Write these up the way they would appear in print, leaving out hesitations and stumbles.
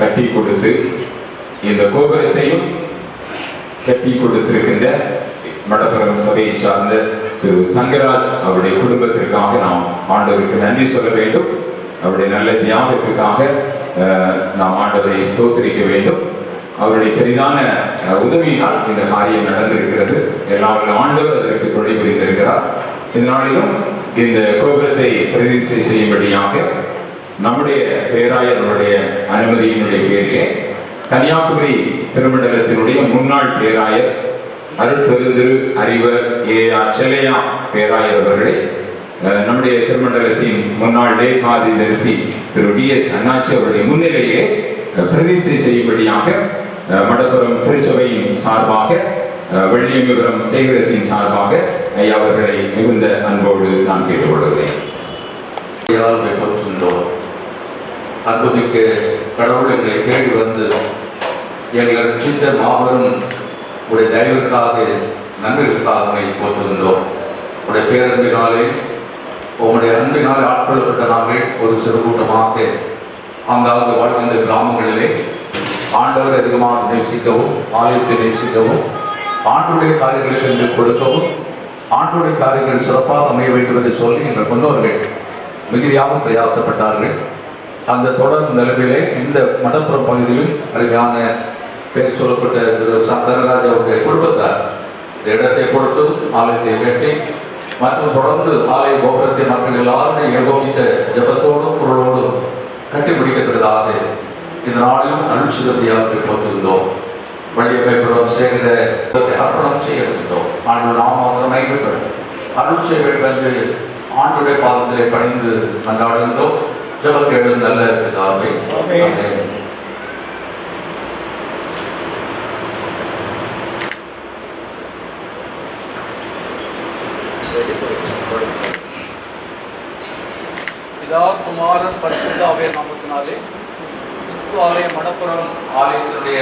கட்டி கொடுத்து இந்த கோபுரத்தையும் கட்டி கொடுத்திருக்கின்ற மடப்புறம் சபையை சார்ந்த திரு தங்கராஜ் அவருடைய குடும்பத்திற்காக நாம் ஆண்டவருக்கு நன்றி சொல்ல வேண்டும். அவருடைய நல்ல தியாகத்திற்காக நாம் ஆண்டவரை ஸ்தோத்திரிக்க வேண்டும். அவருடைய பெரிதான உதவியினால் இந்த காரியம் நடந்திருக்கிறது. எல்லாம் ஆண்டவர் அதற்கு துணை புரிந்திருக்கிறார். இதனாலும் இந்த கோபுரத்தை பிரதிஷ்டை செய்யும்படியாக நம்முடைய பேராயருடைய அனுமதியினுடைய பேரிலே கன்னியாகுமரி திருமண்டலத்தினுடைய முன்னாள் பேராயர் அருட்பெருந்திரு அறிவர் செல்லையா பேராயர் அவர்களை நம்முடைய திருமண்டலத்தின் முன்னாள் லேகாதிதரிசி திரு DS அண்ணாச்சி அவருடைய முன்னிலையிலே பிரதிஷ்டை செய்யும்படியாக மடப்புறம் திருச்சபையின் சார்பாக வெள்ளியங்குளம் சேகரத்தின் சார்பாக ஐயா அவர்களை மிகுந்த அன்போடு நான் கேட்டுக்கொள்கிறேன். அன்புமிக்க கடவுள் எங்களை தேடி வந்து எங்களை ரட்சித்த மாபெரும் உடைய தயவிற்காக நன்றிகளுக்காக போற்றுகின்றோம். உடைய பேரன்பினாலே உங்களுடைய அன்பினாலே ஆட்கொள்ளப்பட்ட நாங்கள் ஒரு சிறு கூட்டமாக அங்காவது வாழ்கின்ற கிராமங்களிலே ஆண்டவர் அதிகமாக நேசிக்கவும் ஆலயத்தை நேசிக்கவும் ஆண்டுடைய காரியங்களுக்கு என்று கொடுக்கவும் ஆண்டுடைய காரியங்கள் சிறப்பாக அமைய வேண்டும் என்று சொல்லி எங்கள் முன்னோர்கள் மிகுதியாக பிரயாசப்பட்டார்கள். அந்த தொடர் நிலைமையிலே இந்த மடப்புறம் பகுதியிலும் அருமையான பேர் சொல்லப்பட்ட திரு தங்கராஜ் அவருடைய குடும்பத்தார் இந்த இடத்தை கொடுத்து ஆலயத்தை கட்டி மற்றும் தொடர்ந்து ஆலய கோபுரத்தை மக்கள் எல்லாருமே ஏகோபித்த ஜபத்தோடும் பொருளோடும் கட்டி பிடிக்கப்படுவதாக இந்த நாளிலும் அருட்சிதப்பியாக போட்டிருந்தோம். வள்ளியமைப்புடன் சேகர அர்ப்பணம் செய்ய இருக்கின்றோம். ஆண்டு நாம் மாத்திரம் ஐந்துகள் அருள் செய்ய வேண்டும் என்று ஆண்டுடைய பாதத்திலே பணிந்து கொண்டாடுகின்றோம். ஜபக்கேடு நல்ல பிதாவே. பிதா குமாரன் பரிசுத்த ஆவியார் நாமத்தினாலே கிறிஸ்து ஆலய மடப்புறம் ஆலயத்தினுடைய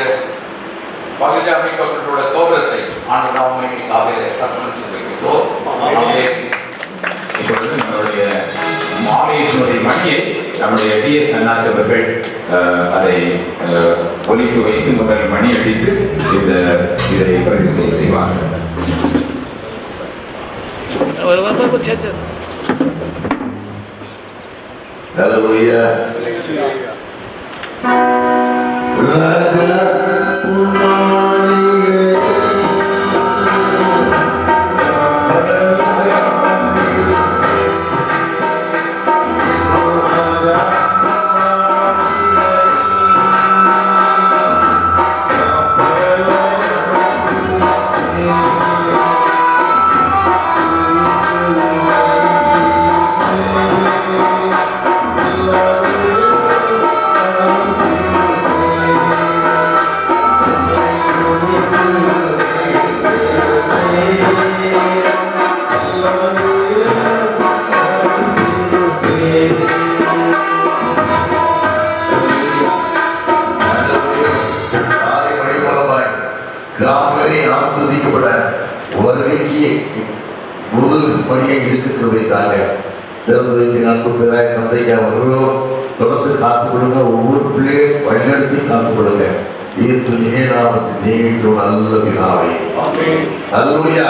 பகுதி அமைக்கப்பட்டுள்ள கோபுரத்தை ஆண்டு நாமத்திற்காக அர்ப்பணம் செய்திருக்கிறோம். இப்பொழுது நம்மளுடைய ஆலயத்தினுடைய மணியை நம்முடைய DS அண்ணாச்சி அவர்கள் அதை ஒலிக்கு வைத்து முதல் மணி அடித்து இதை பிரதிஷ்டை செய்வார்கள். Hallelujah. முதல் பணியை இழுத்து கிருபைத்தாங்க. திறந்து வைத்து அன்பு பிதாய் தந்தைக்கு அவர்களும் தொடர்ந்து காத்துக்கொள்ளுங்க. ஒவ்வொரு பிள்ளையும் வழிநடத்தி காத்துக்கொள்ளுங்க. இயேசு நாமத்தில் நீங்களும் நல்ல பிதாவே. அல்லேலூயா.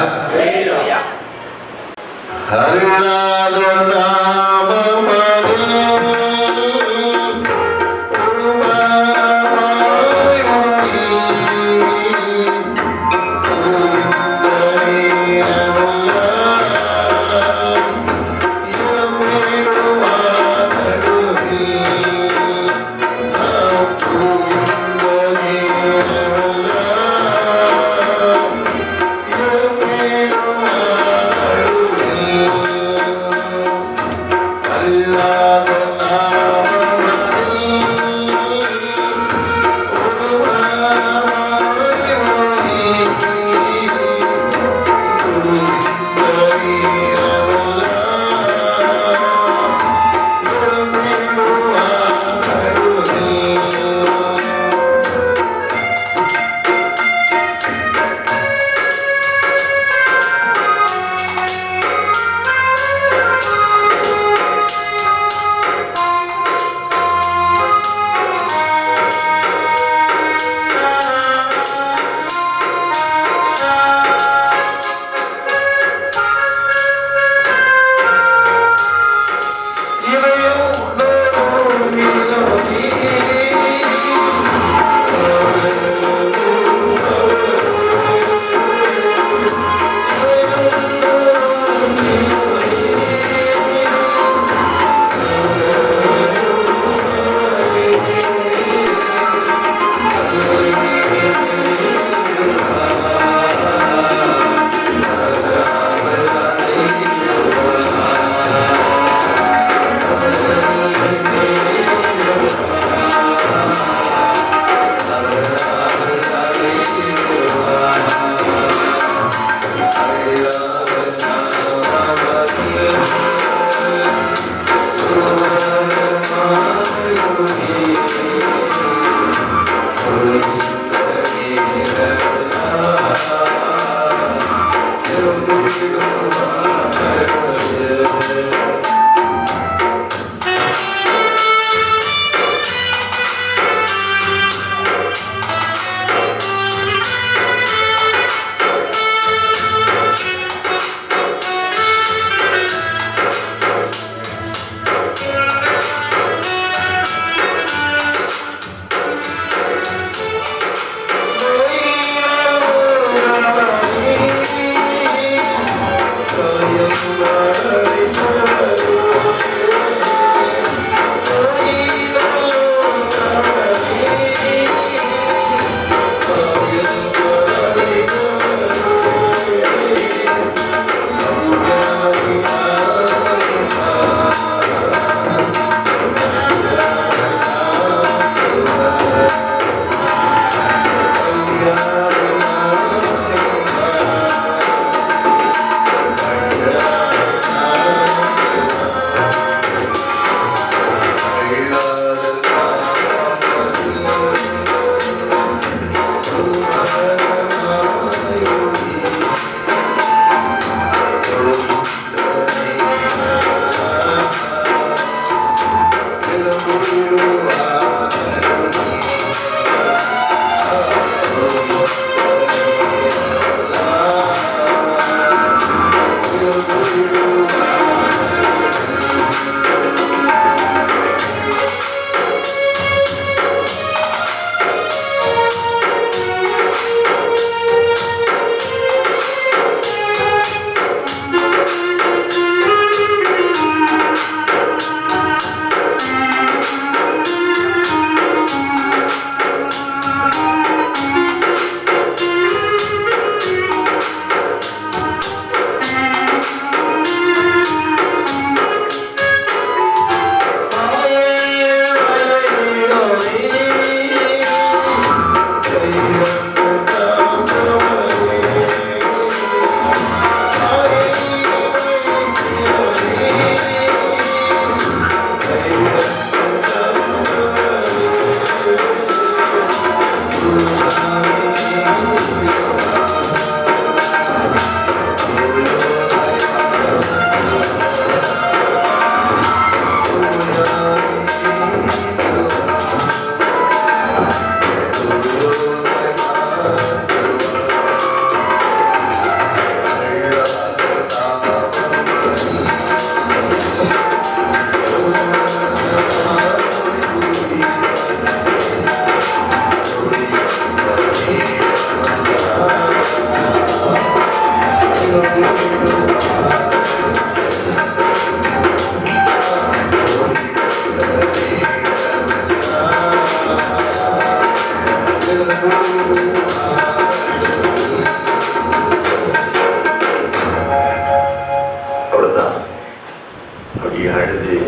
அப்படி அழுது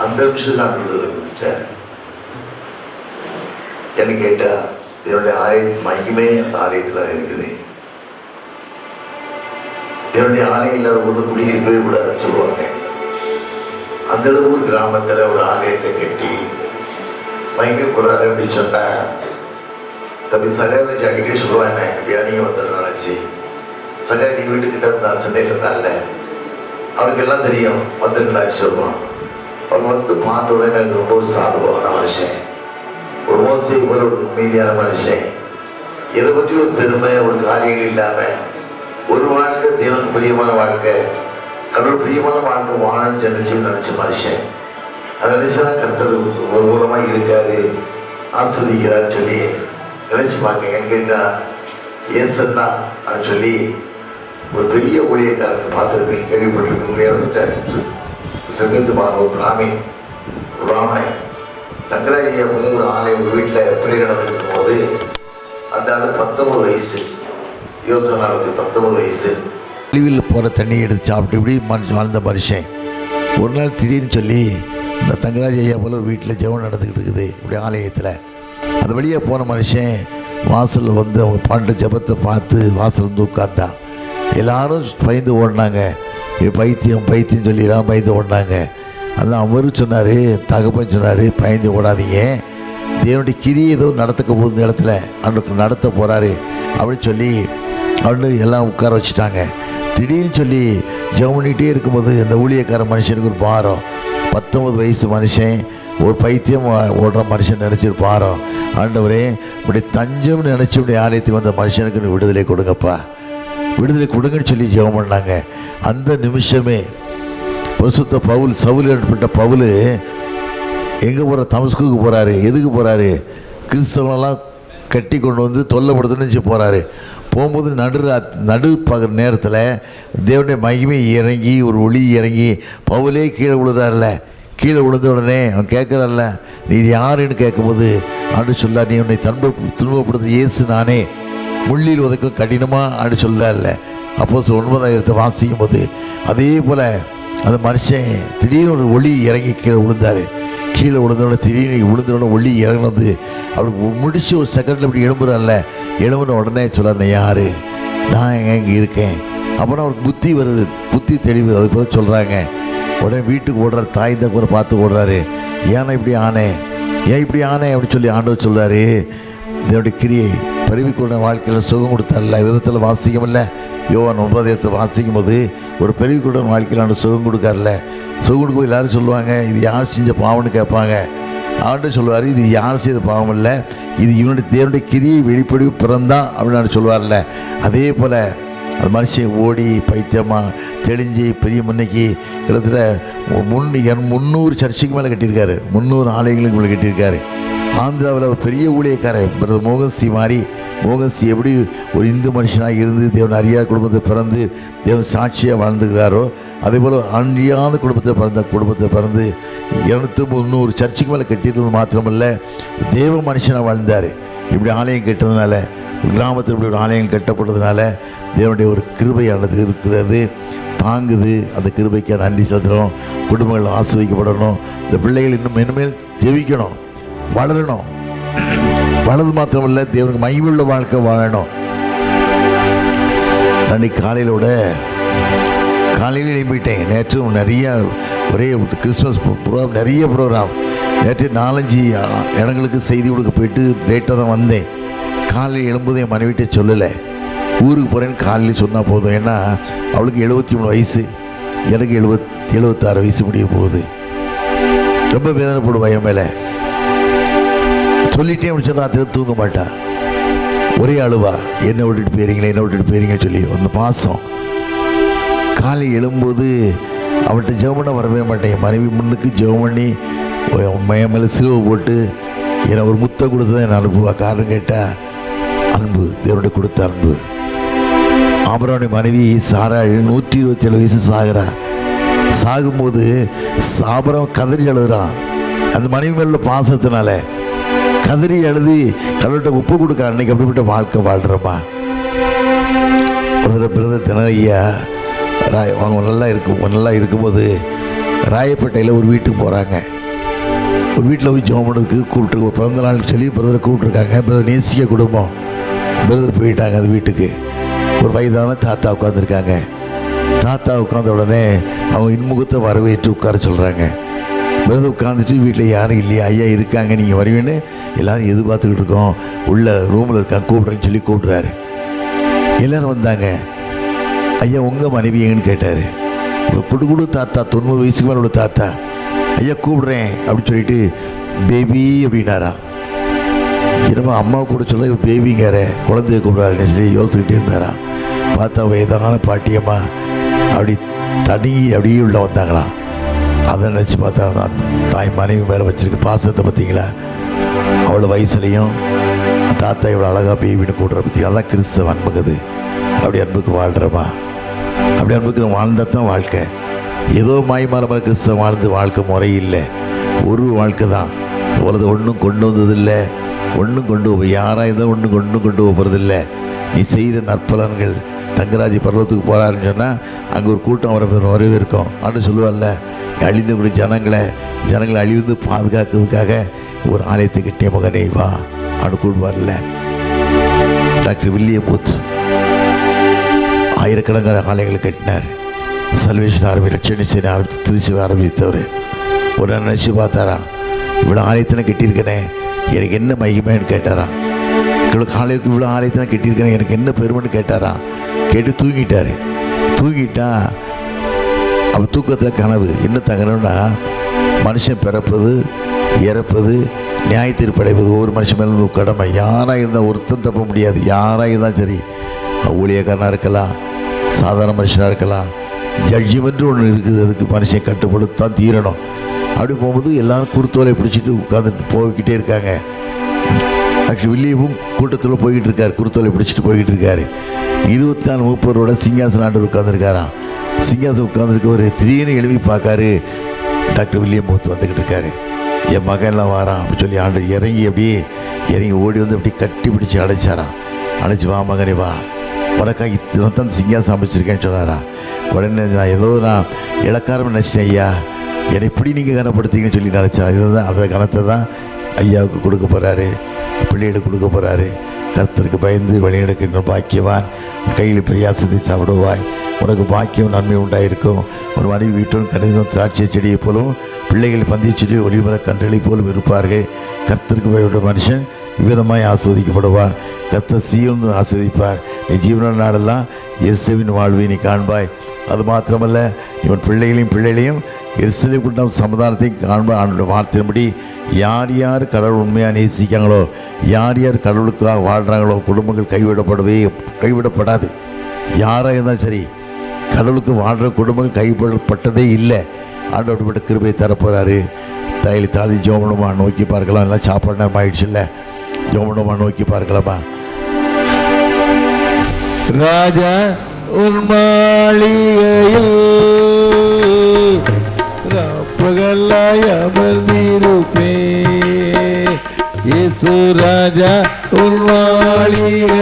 அந்த நிமிஷம் நான் விடுதலை கொடுத்துட்டேன். என்ன கேட்டால் என்னுடைய மகிமே அந்த ஆலயத்தில் இருக்குது. என்னுடைய ஆலயம் இல்லாத ஒன்று குடியிருக்கவே கூடாதுன்னு சொல்லுவாங்க. அந்த அளவு ஒரு கிராமத்தில் ஒரு ஆலயத்தை கட்டி மகிமை போடுறாரு அப்படின்னு சொன்னால் தம்பி சகாரிச்சு அடிக்கடி சொல்லுவாங்க, இப்படியா நீங்கள் வந்துடும் நினச்சி சகாரி நீங்கள் வீட்டுக்கிட்ட இருந்தால் சண்டையில் தான் இல்லை, அவருக்கு எல்லாம் தெரியும் வந்துட்டு சொல்லுவான். அவங்க வந்து பார்த்த உடனே எனக்கு ரொம்ப சாதுவான மனுஷன், ஒரு மோசை போல ஒரு மீதியான மனுஷன், இதை பற்றி ஒரு பெருமை ஒரு காரியங்கள் இல்லாமல் ஒரு வாழ்க்கை தேவனுக்கு பிரியமான வாழ்க்கை, கடவுள் பிரியமான வாழ்க்கை வாழன்னு நினச்ச மனுஷன். அதை நினைச்சுதான் கர்த்தர் ஒரு மூலமாக இருக்காரு, ஆஸ்வதிக்கிறான்னு சொல்லி நினைச்சு பார்க்க. ஏன்னு கேட்டால் ஏசன்னா அப்படின்னு சொல்லி ஒரு பெரிய ஊழியக்காரங்க பார்த்துருப்பீங்க, கேள்விப்பட்டிருப்பீங்க. இறந்துட்டார் சங்கத்துமாக ஒரு பிராமணன் தங்கராஜியா முதல் ஒரு ஆலயம் ஒரு வீட்டில் பிறை நடந்துட்டு இருக்கும்போது அந்த ஆள் 19 வயசு, யோசனாவுக்கு 19 வயசு. கழிவில் போகிற தண்ணியை எடுத்து சாப்பிட்டு இப்படி வாழ்ந்த மனுஷன் ஒரு நாள் திடீர்னு சொல்லி இந்த தங்கராஜ் ஐயா போல் ஒரு வீட்டில் ஜெபம் நடந்துக்கிட்டு இருக்குது இப்படி ஆலயத்தில். அந்த வழியாக போன மனுஷன் வாசலில் வந்து அவங்க பாட்டு ஜபத்தை பார்த்து வாசல் வந்து உட்கார்ந்தான். எல்லாரும் பயந்து ஓடினாங்க, பைத்தியம் சொல்லி எல்லாம் பயந்து ஓடினாங்க. அதான் அவர் சொன்னார், தகப்பன் சொன்னார், பயந்து ஓடாதீங்க, தேவனுடைய கிரியை ஏதோ நடத்துக்க போகுது இந்த இடத்துல, அவனுக்கு நடத்த போகிறாரு அப்படின்னு சொல்லி அவனு எல்லாம் உட்கார வச்சுட்டாங்க. திடீர்னு சொல்லி ஜெபம் பண்ணிகிட்டே இருக்கும்போது அந்த ஊழியக்கார மனுஷனுக்கு ஒரு பாரம், 19 வயசு மனுஷன், ஒரு பைத்தியம் ஓடுற மனுஷன் நினச்சிருப்பாரோ, ஆண்டவரே இப்படி தஞ்சம்னு நினச்சி இப்படி ஆலயத்துக்கு வந்த மனுஷனுக்கு விடுதலை கொடுங்கப்பா, விடுதலை கொடுங்கன்னு சொல்லி ஜெபம் பண்ணாங்க. அந்த நிமிஷமே பரிசுத்த பவுல், சவுல் ஏற்பட்ட பவுல் எங்கே போகிற தமஸ்குக்கு போகிறாரு. எதுக்கு போகிறாரு? கிறிஸ்தவனெல்லாம் கட்டி கொண்டு வந்து தொல்லைப்படுத்தணும்னு போகிறாரு. போகும்போது நடு பகல் நேரத்தில் தேவனுடைய மகிமை இறங்கி ஒரு ஒளி இறங்கி பவுலே கீழே விழுறாருல. கீழே விழுந்த உடனே அவன் கேட்குறான்ல, நீ யாருன்னு கேட்கும்போது ஆண்டு சொல்லா, நீ உன்னை துன்பப்படுத்த இயேசு நானே, முள்ளில் உதைக்கும் கடினமாக ஆண்டு சொல்லல. அப்போ 9 வாசிக்கும் போது அதே போல் அந்த மனுஷன் திடீர்னு ஒரு ஒளி இறங்கி கீழே விழுந்தார். கீழே விழுந்தோடனே திடீர்னு விழுந்தோடனே ஒளி இறங்கினது அவருக்கு முடிச்சு ஒரு செகண்டில் இப்படி எழும்புறான்ல. எழும்புன உடனே சொல்கிறார், யார், நான் எங்கே இருக்கேன். அப்புறம் அவருக்கு புத்தி வருது, புத்தி தெளிவு. அதுக்கு பிறகு சொல்கிறாங்க, உடனே வீட்டுக்கு ஓடுறாரு, தாய் தான் கூட பார்த்து ஓடுறாரு. ஏன்னா இப்படி ஆனேன், ஏன் இப்படி ஆனேன் அப்படின்னு சொல்லி ஆண்டவர் சொல்கிறாரு, இதனுடைய கிரியை பருவிக்கூட வாழ்க்கையில் சுகம் கொடுத்தார்ல. விதத்தில் வாசிக்கமில்ல, யோவான் 9 வாசிக்கும் போது ஒரு பெருவிக்கூட வாழ்க்கையில் ஆண்டு சுகம் கொடுக்கார்ல. சுகம் கொடுக்கும் எல்லோரும் சொல்லுவாங்க, இது யார் செஞ்ச பாவம்னு கேட்பாங்க. ஆண்டு சொல்லுவார், இது யார் செய்த பாவம் இல்லை, இது இவனுடைய தேவனுடைய கிரியை வெளிப்படி பிறந்தான் அப்படின்னு சொல்லுவார்ல. அதே போல் அது மனுஷன் ஓடி பைத்தியமாக தெளிஞ்சு பெரிய முன்னைக்கு கிட்டத்தட்ட 300 சர்ச்சுக்கு மேலே கட்டியிருக்காரு, 300 ஆலயங்களுக்கு மேலே கட்டியிருக்காரு. ஆந்திராவில் ஒரு பெரிய ஊழியக்காரன் பிரதர் மோகன்சி மாதிரி, மோகன்சி எப்படி ஒரு இந்து மனுஷனாக இருந்து தேவன் அறியாத குடும்பத்தை பிறந்து தேவன் சாட்சியாக வாழ்ந்துக்கிறாரோ, அதே போல் அழியாத குடும்பத்தை பிறந்து 200 சர்ச்சுக்கு மேலே கட்டியிருந்தது மாத்திரமல்ல, தேவ மனுஷனாக வாழ்ந்தார். இப்படி ஆலயம் கட்டுறதுனால, கிராமத்தில் இப்படி ஒரு ஆலயம் கட்டப்படுறதுனால தேவனுடைய ஒரு கிருபையானது இருக்கிறது, தாங்குது. அந்த கிருபைக்கு நன்றி செலுத்துகிறோம். குடும்பங்கள் ஆசிர்வதிக்கப்படணும். இந்த பிள்ளைகள் இன்னும் இனிமேல் ஜெபிக்கணும், வளரணும். வளர்ந்து மாத்திரமல்ல, தேவனுக்கு மகிமையுள்ள வாழ்க்கை வாழணும். அன்றைக்கி காலையில் எழுப்பிட்டேன். நேற்றும் நிறைய ஒரே கிறிஸ்மஸ் ப்ரோக்ராம், நிறைய ப்ரோக்ராம். நேற்று 4-5 இடங்களுக்கு செய்தி கொடுக்க போயிட்டு லேட்டாக தான் வந்தேன். காலையில் எழும்போது என் மனைவிட்டே சொல்லலை, ஊருக்கு போகிறேன்னு காலையில் சொன்னால் போதும். ஏன்னா அவளுக்கு 73 வயசு, எனக்கு 76 வயசு முடிய போகுது. ரொம்ப வேதனைப்படுவா என் மேலே. சொல்லிட்டே அப்படி சொன்னால் ராத்திரி தூங்க மாட்டா, ஒரே அழுவா, என்னை விட்டுட்டு போயிருங்கன்னு சொல்லி. அந்த பாசம். காலை எழும்போது அவள்கிட்ட ஜெபம் பண்ண வரவே மாட்டேன். என் மனைவி முன்னுக்கு ஜெபம் பண்ணி என் மேலே சிலுவை போட்டு என்னை ஒரு முத்தை கொடுத்து தான் என்னை அனுப்புவா. காரணம் கேட்டால் அன்பு, தேவனுடைய கொடுத்த அன்பு. ஆபிரகாமுடைய மனைவி சாராள் 127 வயசு சாகிறா. சாகும்போது ஆபிரகாம் கதறி அழுகிறான். அந்த மனைவி மேல பாசத்தினால கதறி எழுதி கடவுள்கிட்ட ஒப்பு கொடுக்க. அன்னைக்கு அப்படிப்பட்ட வாழ்க்கை வாழ்கிறோமா? பிரதர் தினரையா அவங்க நல்லா இருக்கும்போது ராயப்பேட்டையில் ஒரு வீட்டுக்கு போகிறாங்க. ஒரு வீட்டில் போய் ஜெபம் பண்ணுறதுக்கு கூப்பிட்டு ஒரு பிறந்த நாள் சொல்லி பிரதரை கூப்பிட்ருக்காங்க. பிரதர் நேசிக்க குடும்பம். பிரதர் போயிட்டாங்க அந்த வீட்டுக்கு. ஒரு வயதான தாத்தா உட்காந்துருக்காங்க. தாத்தா உட்காந்த உடனே அவங்க இன்முகத்தை வரவேற்று உட்கார சொல்கிறாங்க. பிரதர் உட்காந்துட்டு வீட்டில் யாரும் இல்லையா, ஐயா இருக்காங்க நீங்கள் வருவீன்னு எல்லோரும் எதிர்பார்த்துக்கிட்டு இருக்கோம், உள்ள ரூமில் இருக்காங்க கூப்பிட்றேன்னு சொல்லி கூப்பிட்றாரு. எல்லோரும் வந்தாங்க. ஐயா உங்கள் மனைவி எங்கன்னு கேட்டார். ஒரு குடு தாத்தா 90 வயசுக்கு மேலே உள்ள தாத்தா. ஐயா கூப்பிட்றேன் அப்படின்னு சொல்லிட்டு பேபி அப்படின்னாரா. என்னமோ அம்மா கூட சொல்ல ஒரு பேபிங்கார குழந்தைய கூப்பிடாருன்னு சொல்லி யோசிச்சுக்கிட்டே இருந்தாரா. பார்த்தா வயதான பாட்டியம்மா அப்படி தடுங்கி அப்படியே உள்ள வந்தாங்களாம். அதை நினச்சி பார்த்தா அந்த தாய் மனைவி மேலே வச்சுருக்க பாசத்தை பார்த்தீங்களா. அவ்வளோ வயசுலேயும் தாத்தா இவ்வளோ அழகாக பேபின்னு கூடுற பார்த்தீங்களா. அதான் கிறிஸ்தவ அன்புக்குது. அப்படி அன்புக்கு வாழ்கிறோமா, அப்படி அன்புக்கு வாழ்ந்தால் தான் வாழ்க்கை. ஏதோ மாய்மாரமாக கிறிஸ்தவ வாழ்ந்து வாழ்க்கை முறை இல்லை. ஒரு வாழ்க்கை தான். உலகத்தை ஒன்றும் கொண்டு வந்ததில்லை, ஒன்றும் கொண்டு யாராக இருந்தால் ஒன்றும் கொண்டு போகிறதில்லை. நீ செய்கிற நற்பலன்கள். தங்கராஜ் பர்வத்துக்கு போகிறாருன்னு சொன்னால் அங்கே ஒரு கூட்டம் வரவே இருக்கும். அப்படின்னு சொல்லுவார்ல, அழிந்தபடி ஜனங்களை அழிந்து பாதுகாக்கிறதுக்காக ஒரு ஆலயத்தை கட்டிய மகனே வா அப்படின்னு கூடுவார்ல. டாக்டர் வில்லியம் பூத் ஆயிரக்கணக்கான ஆலயங்களை கட்டினார். சல்வேஷன் ஆரம்பி, லட்சணி சேனை ஆரம்பித்து திருச்சி ஆரம்பித்தவர். ஒரு நினச்சி பார்த்தாராம், இவ்வளோ ஆலயத்தினை கட்டியிருக்கேனே எனக்கு என்ன மகிமைன்னு கேட்டாராம். காலைக்கு இவ்வளோ ஆலயத்தினை கட்டியிருக்கேன் எனக்கு என்ன பெருமைன்னு கேட்டாராம். கேட்டு தூங்கிட்டா அவன் தூக்கத்தில் கனவு என்ன தங்கணும்னா, மனுஷன் பிறப்பது இறப்பது நியாயத்தீர்ப்படைவது ஒவ்வொரு மனுஷன் மேலே ஒரு கடமை. யாராக இருந்தால் ஒருத்தன் தப்ப முடியாது. யாராக இருந்தால் சரி, ஊழியக்காரனாக இருக்கலாம், சாதாரண மனுஷனாக இருக்கலாம், ஜட்ஜ்மெண்ட்டு ஒன்று இருக்குது. அதுக்கு மனுஷன் கட்டுப்படுத்தான் தீரணும். அப்படி போகும்போது எல்லோரும் குருத்தோலை பிடிச்சிட்டு உட்காந்துட்டு போய்கிட்டே இருக்காங்க. ஆக்சுவலி வில்லியமும் கூட்டத்தில் போய்கிட்டு இருக்கார், குருத்தோலை பிடிச்சிட்டு போய்கிட்டு இருக்காரு. 24 மூப்பரோட சிங்காசன ஆண்டவர் உட்காந்துருக்காராம். சிங்காசனம் உட்காந்துருக்க ஒரு திடீர்னு எழுப்பி பார்க்காரு. டாக்டர் வில்லியம் பூத் வந்துக்கிட்டு இருக்காரு. என் மகன்லாம் வாரான் அப்படின்னு சொல்லி ஆண்டவர் இறங்கி ஓடி வந்து அப்படி கட்டி பிடிச்சி அடைச்சாராம். அடைச்சி வா மகனே வா, உனக்காக இத்தனை தான் சிங்காசனம் அமைச்சிருக்கேன்னு சொன்னாராம். உடனே நான் இலக்காரம் நினச்சிட்டேன், ஐயா என்னை இப்படி நீங்கள் கனப்படுத்திங்கன்னு சொல்லி நினச்சா. இதுதான் அந்த கணத்தை தான் ஐயாவுக்கு கொடுக்க போகிறாரு, பிள்ளைகளுக்கு கொடுக்க போகிறாரு. கர்த்தருக்கு பயந்து வழிநடக்கின்ற பாக்கியவான், கையில் பிரியாசத்தை சாப்பிடுவாய், உனக்கு பாக்கியம் நன்மை உண்டாயிருக்கும். ஒரு மனைவி வீட்டுடன் கணிதம் திராட்சை செடியை போலும், பிள்ளைகள் பந்திய செடி ஒளிமர கன்றுகளை போலும் இருப்பார்கள். கர்த்தருக்கு பயப்பட்ட மனுஷன் இவ்விதமாய் ஆஸ்வதிக்கப்படுவான். கர்த்தர் சீயோன் ஆஸ்வதிப்பார். நீ ஜீவன நாளெல்லாம் எருசலேமின் வாழ்வை நீ காண்பாய். அது மாத்திரமல்ல, இவன் பிள்ளைகளையும் எருசலேம் கூட்டம் சமாதானத்தையும் காண்பாய். அவனுடைய வார்த்தையின்படி யார் கடவுள் உண்மையாக நேசிக்காங்களோ, யார் கடவுளுக்காக வாழ்கிறாங்களோ, குடும்பங்கள் கைவிடப்படாது. யாராக இருந்தாலும் சரி, கடவுளுக்கு வாழ்கிற குடும்பங்கள் கைவிடப்பட்டதே இல்லை. ஆண்டவர்பட்ட கிருபை தரப்போகிறாரு. தைலி தாழ்த்தி ஜோமனமா நோக்கி பார்க்கலாம். எல்லாம் சாப்பாடு நேரம் ஆயிடுச்சு இல்லை, ஜோமனமா நோக்கி பார்க்கலாமா. ராஜா உன் மாளிகையில் பகலாய் அமர்ந்திருப்பே. இயேசு ராஜா உன் மாளிகையில்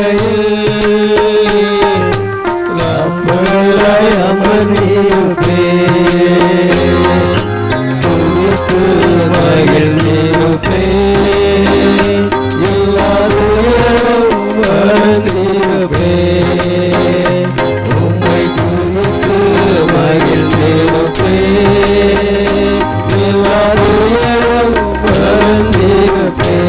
பகலாய் அமர்ந்திருப்பே. மகிழ்ந்திருப்பே எல்லாரும் மகிழ்ந்திருப்பே. உம்மை குறித்து மகிழ்ந்திருப்பே எல்லாரும் மகிழ்ந்திருப்பே.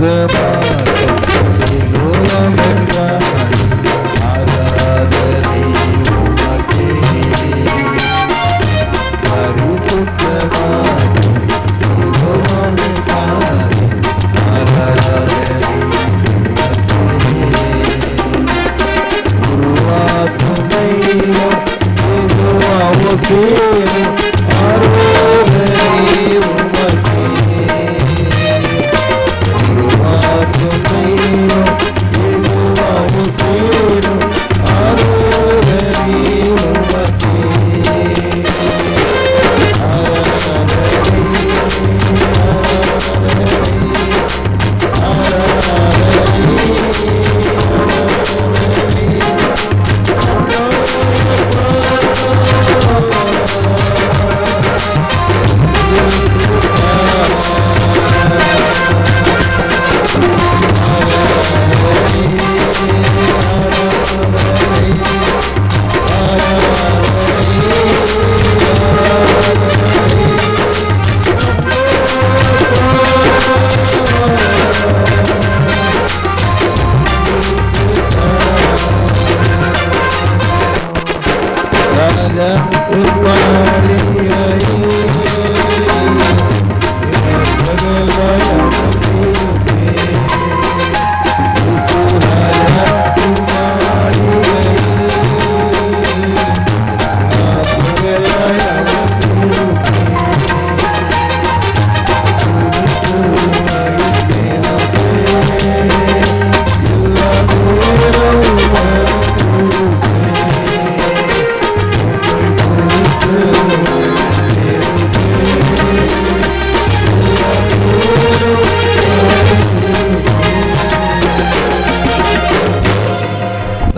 பரிசுத்த ஆராதனை உமக்கே.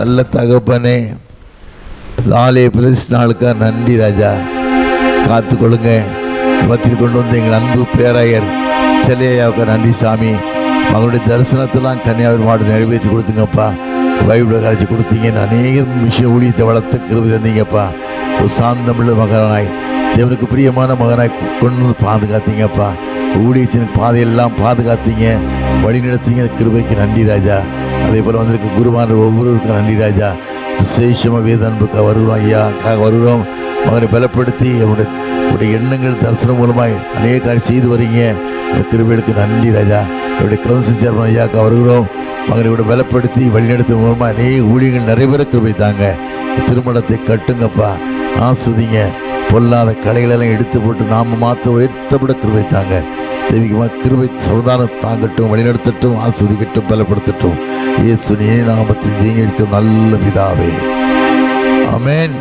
நல்ல தகப்பனே, நாளே பிளஸ் நாளுக்காக நன்றி ராஜா. காத்துக்கொள்ளுங்க. மத்தியில் கொண்டு வந்து எங்கள் அன்பு பேராயர் செல்லையாவுக்கு நன்றி சாமி. மகளுடைய தரிசனத்தெல்லாம் கன்னியாகுமரி மாவட்டம் நிறைவேற்றி கொடுத்துங்கப்பா. பைபிளை கரைச்சி கொடுத்தீங்க. அநேக விஷயம் ஊழியத்தை வளர்த்த கிருபை தந்தீங்கப்பா. ஒரு சாந்தமுள்ள மகனாய், தேவனுக்கு பிரியமான மகனாய் கொண்டு வந்து பாதுகாத்தீங்கப்பா. ஊழியத்தின் பாதையெல்லாம் பாதுகாத்தீங்க, வழி நடத்தீங்க. கிருபைக்கு நன்றி ராஜா. அதே போல் வந்திருக்க குருவான ஒவ்வொருவருக்கும் நன்றி ராஜா. விசேஷமாக வேத அன்புக்காக வருகிறோம் ஐயா, வருகிறோம். மகனை பலப்படுத்தி அவருடைய எண்ணங்கள் தரிசனம் மூலமாய் அநேக காரியம் செய்து வரீங்க. அந்த கிருபைகளுக்கு நன்றி ராஜா. அவருடைய கவுன்சில் சேர்மன் ஐயாக்கா வருகிறோம். மகனை பலப்படுத்தி வழிநடத்த மூலமாக அநேக ஊழியர்கள் நிறைவேற கிருபை தாங்க. திருமணத்தை கட்டுங்கப்பா, ஆஸ்வதிங்க. பொல்லாத கலைகளெல்லாம் எடுத்து போட்டு நாம மாற்ற உயர்த்தப்பட கிருபை தாங்க. தெய்வீகமாக கிருபை சமாதானம் தாங்கட்டும், வழிநடத்தட்டும், ஆஸ்வதிக்கட்டும், பலப்படுத்தட்டும். இயேசுவின் நாமத்தில் ஜெயிக்கட்டும் நல்ல பிதாவே. ஆமென்.